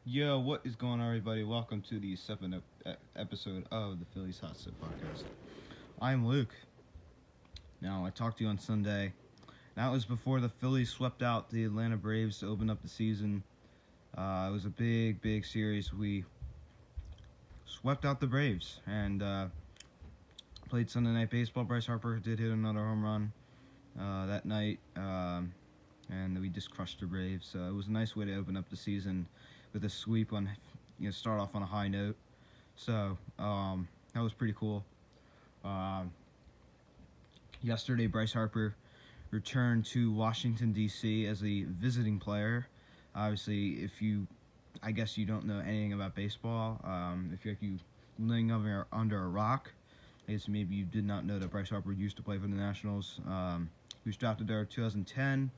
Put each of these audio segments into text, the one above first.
Yo, what is going on, everybody? Welcome to the seventh episode of the Phillies Hot Sit Podcast. I'm Luke. Now, I talked to you on Sunday. That was before the Phillies swept out the Atlanta Braves to open up the season. It was a big series. We swept out the Braves and played Sunday Night Baseball. Bryce Harper did hit another home run that night, and we just crushed the Braves. So it was a nice way to open up the season with a sweep on, start off on a high note. So that was pretty cool. Yesterday, Bryce Harper returned to Washington D.C. as a visiting player. Obviously, I guess you don't know anything about baseball. If you're living under a rock, I guess maybe you did not know that Bryce Harper used to play for the Nationals. He was drafted there in 2010,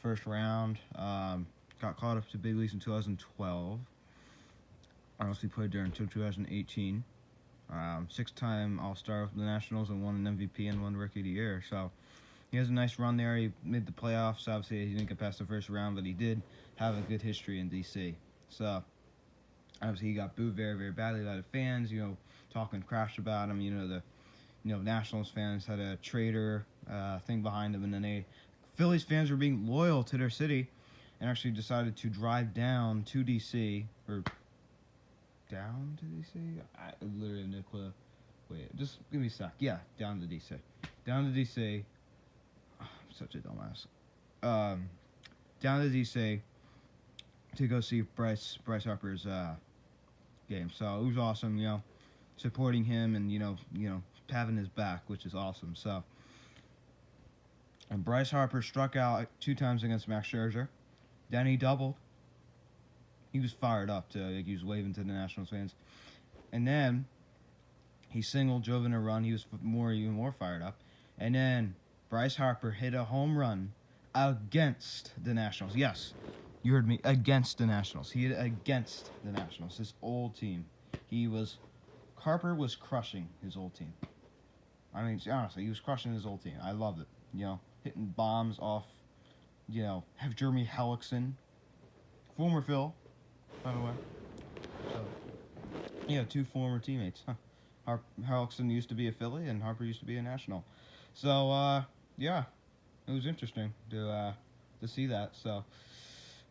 first round. Got called up to big leagues in 2012. Honestly, played there until 2018. Six-time All-Star with the Nationals and won an MVP and won Rookie of the Year. So he has a nice run there. He made the playoffs. Obviously, he didn't get past the first round, but he did have a good history in D.C. So obviously, he got booed very badly by the fans. Talking trash about him. The Nationals fans had a traitor thing behind them, and then Phillies fans were being loyal to their city and actually decided to drive down to D.C. or down to D.C. I literally have no clue. Wait, just give me a sec. Yeah, down to D.C. Down to D.C. Oh, I'm such a dumbass. Down to D.C. to go see Bryce Harper's game. So it was awesome. Supporting him and having his back, which is awesome. So, and Bryce Harper struck out 2 times against Max Scherzer. Then he doubled. He was fired up too. He was waving to the Nationals fans. And then he singled, drove in a run. He was even more fired up. And then Bryce Harper hit a home run against the Nationals. Yes, you heard me. Against the Nationals. He hit against the Nationals. His old team. Harper was crushing his old team. I mean, honestly, he was crushing his old team. I loved it. Hitting bombs off. Have Jeremy Hellickson, former Phil, by the way. So, 2 former teammates. Hellickson used to be a Philly, and Harper used to be a National. So, it was interesting to see that. So,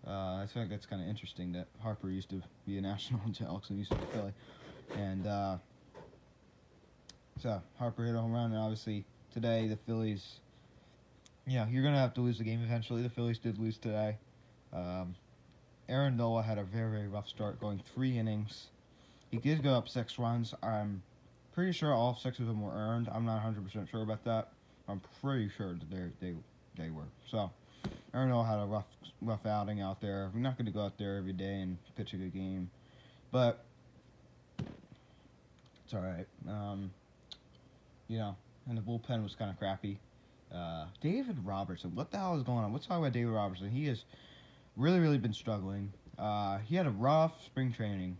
I think that's kind of interesting that Harper used to be a National and Hellickson used to be a Philly. And so Harper hit a home run, and obviously today the Phillies. You're going to have to lose the game eventually. The Phillies did lose today. Aaron Nola had a very rough start, going 3 innings. He did go up 6 runs. I'm pretty sure all 6 of them were earned. I'm not 100% sure about that. I'm pretty sure that they were. So Aaron Nola had a rough outing out there. We're not going to go out there every day and pitch a good game, but it's all right. And the bullpen was kind of crappy. David Robertson, what the hell is going on? Let's talk about David Robertson. He has really been struggling. He had a rough spring training.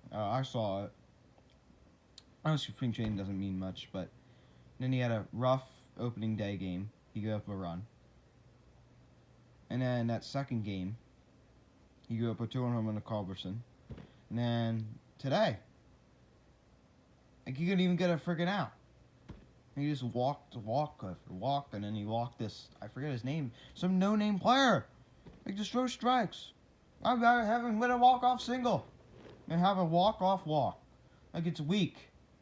I saw it. Honestly, spring training doesn't mean much, but then he had a rough opening day game. He gave up a run. And then that second game, he gave up a 2-run home run to Culberson. And then today, he couldn't even get a freaking out. He just walked, and then he walked this, I forget his name, some no-name player. Just throw strikes. I'd rather have him let a walk-off single and have a walk-off walk. It's weak.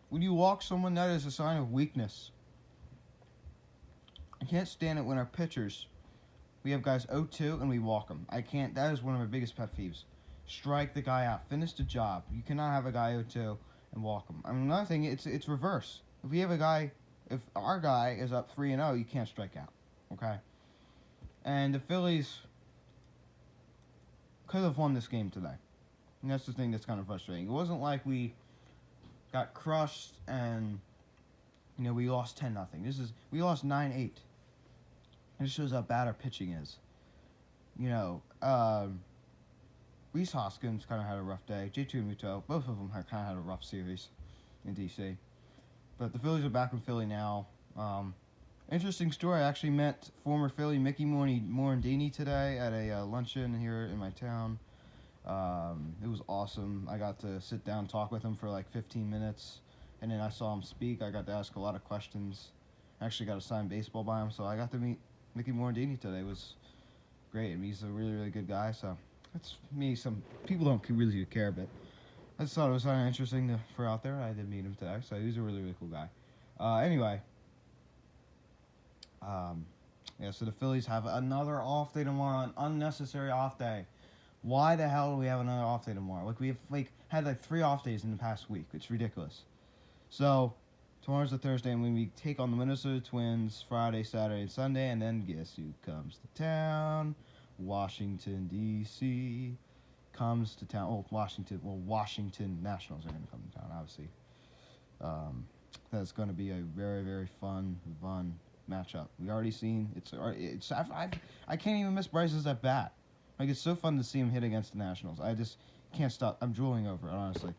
When you walk someone, that is a sign of weakness. I can't stand it when our pitchers, we have guys 0-2 and we walk them. I can't, that is one of my biggest pet peeves. Strike the guy out. Finish the job. You cannot have a guy 0-2 and walk him. Another thing, it's reverse. If our guy is up 3-0, you can't strike out, okay? And the Phillies could have won this game today. And that's the thing that's kind of frustrating. It wasn't like we got crushed and, we lost 10-0. We lost 9-8. And it shows how bad our pitching is. Rhys Hoskins kind of had a rough day. J.T. Muto, both of them kind of had a rough series in D.C. But the Phillies are back in Philly now. Interesting story. I actually met former Philly Mickey Morandini today at a luncheon here in my town. It was awesome. I got to sit down, talk with him for like 15 minutes, and then I saw him speak. I got to ask a lot of questions. I actually got a signed baseball by him, so I got to meet Mickey Morandini today. It was great. I mean, he's a really, really good guy, so that's me. Some people don't really care, but I just thought it was kind of interesting for out there. I did meet him today, so he's a really, really cool guy. Anyway, yeah, so the Phillies have another off day tomorrow, an unnecessary off day. Why the hell do we have another off day tomorrow? Like, we've had 3 off days in the past week. It's ridiculous. So, tomorrow's the Thursday, and when we take on the Minnesota Twins Friday, Saturday, and Sunday, and then guess who comes to town? Washington, D.C. comes to town. Oh, Washington Nationals are going to come to town, obviously. That's going to be a very, very fun matchup. We already seen I can't even miss Bryce's at bat. Like, it's so fun to see him hit against the Nationals. I just can't stop. I'm drooling over it, honestly.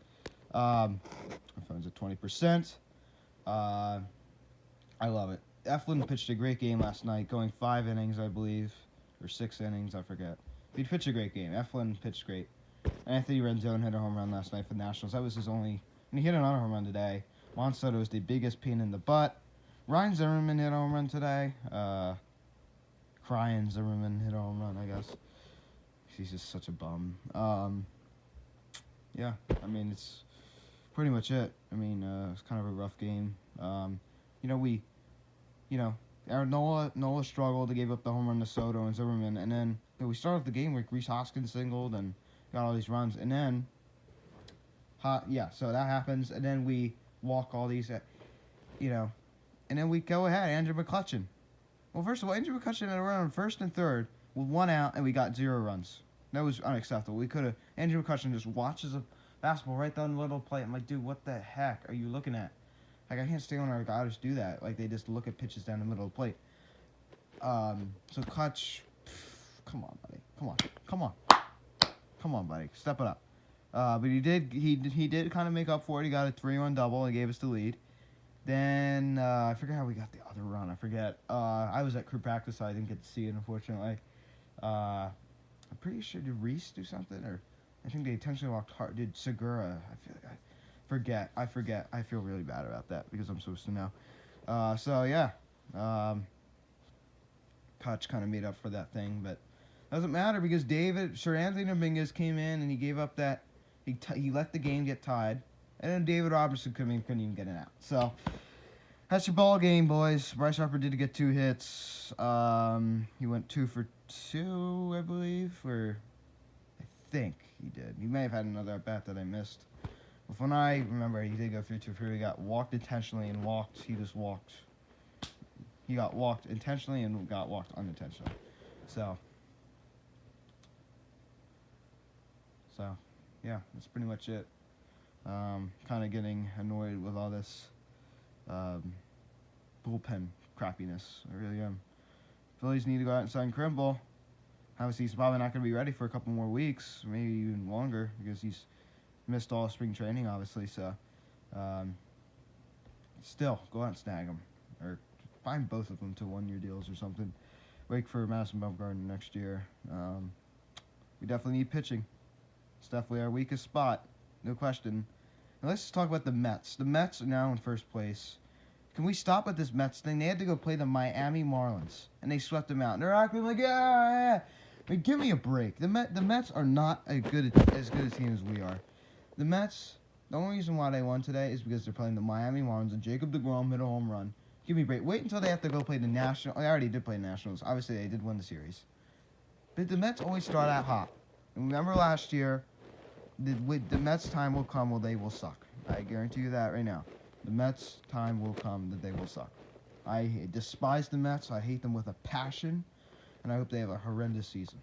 My phone's at 20%. I love it. Eflin pitched a great game last night, going 5 innings, I believe, or 6 innings, I forget. He pitched a great game. Eflin pitched great. Anthony Rendon hit a home run last night for the Nationals. That was his only, and he hit another home run today. Juan Soto was the biggest pain in the butt. Ryan Zimmerman hit a home run today. Ryan Zimmerman hit a home run, I guess. He's just such a bum. Yeah, I mean, it's pretty much it. I mean, it's kind of a rough game. Aaron Nola struggled. They gave up the home run to Soto and Zimmerman, and then we started the game with Rhys Hoskins singled and got all these runs, and then, so that happens, and then we walk all these, and then we go ahead, Andrew McCutchen. Well, first of all, Andrew McCutchen had a run on first and third with 1 out, and we got 0 runs. That was unacceptable. Andrew McCutchen just watches a basketball right down the little plate. I'm like, dude, what the heck are you looking at? Like, I can't stand when our guys do that. Like, they just look at pitches down the middle of the plate. So Kutch, come on, buddy. Come on, buddy. Step it up. But he did kind of make up for it. He got a 3-run double and gave us the lead. Then, I forget how we got the other run. I forget. I was at crew practice, so I didn't get to see it, unfortunately. I'm pretty sure, did Reese do something? Or I think they intentionally walked hard. Did Segura? I forget. I feel really bad about that because I'm supposed to know. So, yeah. Kutch kind of made up for that thing, but doesn't matter because Sir Anthony Dominguez came in and he gave up that. He let the game get tied. And then David Robertson couldn't even get it out. So, that's your ball game, boys. Bryce Harper did get 2 hits. He went 2 for 2, I believe. Or I think he did. He may have had another at-bat that I missed. But when I remember, he did go 3 2 3. He got walked intentionally and walked. He just walked. He got walked intentionally and got walked unintentionally. So, yeah, that's pretty much it. Kind of getting annoyed with all this bullpen crappiness. I really am. Phillies need to go out and sign Krimble. Obviously, he's probably not going to be ready for a couple more weeks, maybe even longer, because he's missed all spring training, obviously. So, still, go out and snag him. Or find both of them to 1-year deals or something. Wait for Madison Bumgarner next year. We definitely need pitching. It's definitely our weakest spot. No question. Now let's just talk about the Mets. The Mets are now in first place. Can we stop with this Mets thing? They had to go play the Miami Marlins, and they swept them out. And they're acting like, yeah. I mean, give me a break. The Mets are not as good a team as we are. The Mets, the only reason why they won today is because they're playing the Miami Marlins, and Jacob deGrom hit a home run. Give me a break. Wait until they have to go play the Nationals. They already did play the Nationals. Obviously, they did win the series. But the Mets always start out hot. And remember last year, the Mets' time will come where they will suck. I guarantee you that right now. The Mets' time will come that they will suck. I despise the Mets. I hate them with a passion, and I hope they have a horrendous season.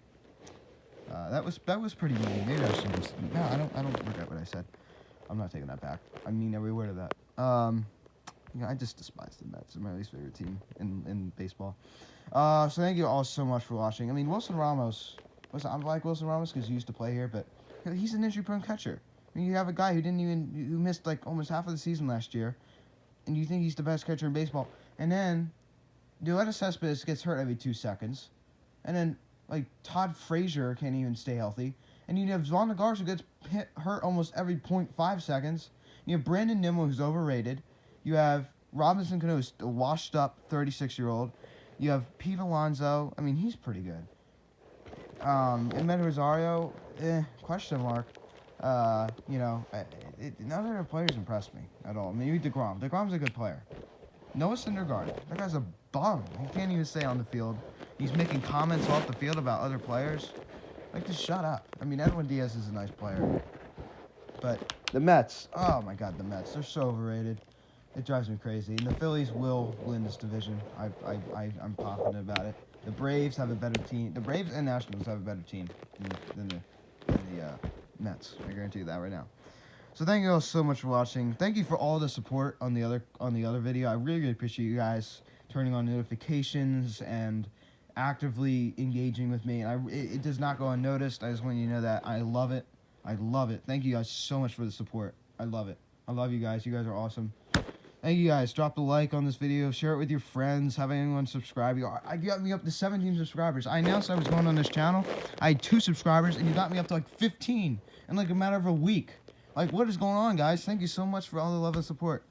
That was pretty mean. Maybe I should just. No, I don't regret what I said. I'm not taking that back. I mean every word of that. I just despise the Mets. They're my least favorite team in baseball. So thank you all so much for watching. I mean, Wilson Ramos. I like Wilson Ramos because he used to play here, but he's an injury-prone catcher. I mean, you have a guy who missed like almost half of the season last year, and you think he's the best catcher in baseball. And then Yoenis Cespedes gets hurt every 2 seconds, and then like Todd Frazier can't even stay healthy, And you have Zvon Garza who gets hurt almost every 0.5 seconds. You have Brandon Nimmo, who's overrated. You have Robinson Cano, who's a washed-up 36-year-old. You have Pete Alonso. I mean, he's pretty good. Emed Rosario, question mark. None of their players impressed me at all. Maybe DeGrom. DeGrom's a good player. Noah Syndergaard. That guy's a bum. He can't even stay on the field. He's making comments off the field about other players. Like, just shut up. I mean, Edwin Diaz is a nice player. But the Mets, oh my God, the Mets, they're so overrated. It drives me crazy. And the Phillies will win this division. I'm confident about it. The Braves have a better team. The Braves and Nationals have a better team than the Mets. I guarantee you that right now. So thank you all so much for watching. Thank you for all the support on the other video. I really appreciate you guys turning on notifications and actively engaging with me. And it does not go unnoticed. I just want you to know that I love it. I love it. Thank you guys so much for the support. I love it. I love you guys. You guys are awesome. Thank you guys. Drop a like on this video. Share it with your friends. Have anyone subscribe. I got me up to 17 subscribers. I announced I was going on this channel. I had 2 subscribers, and you got me up to like 15 in like a matter of a week. Like, what is going on, guys? Thank you so much for all the love and support.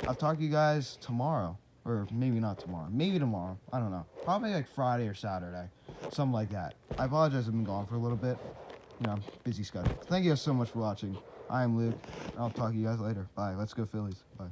I'll talk to you guys tomorrow. Or maybe not tomorrow. Maybe tomorrow. I don't know. Probably like Friday or Saturday. Something like that. I apologize I've been gone for a little bit. I'm busy schedule. Thank you guys so much for watching. I am Luke. I'll talk to you guys later. Bye. Let's go Phillies. Bye.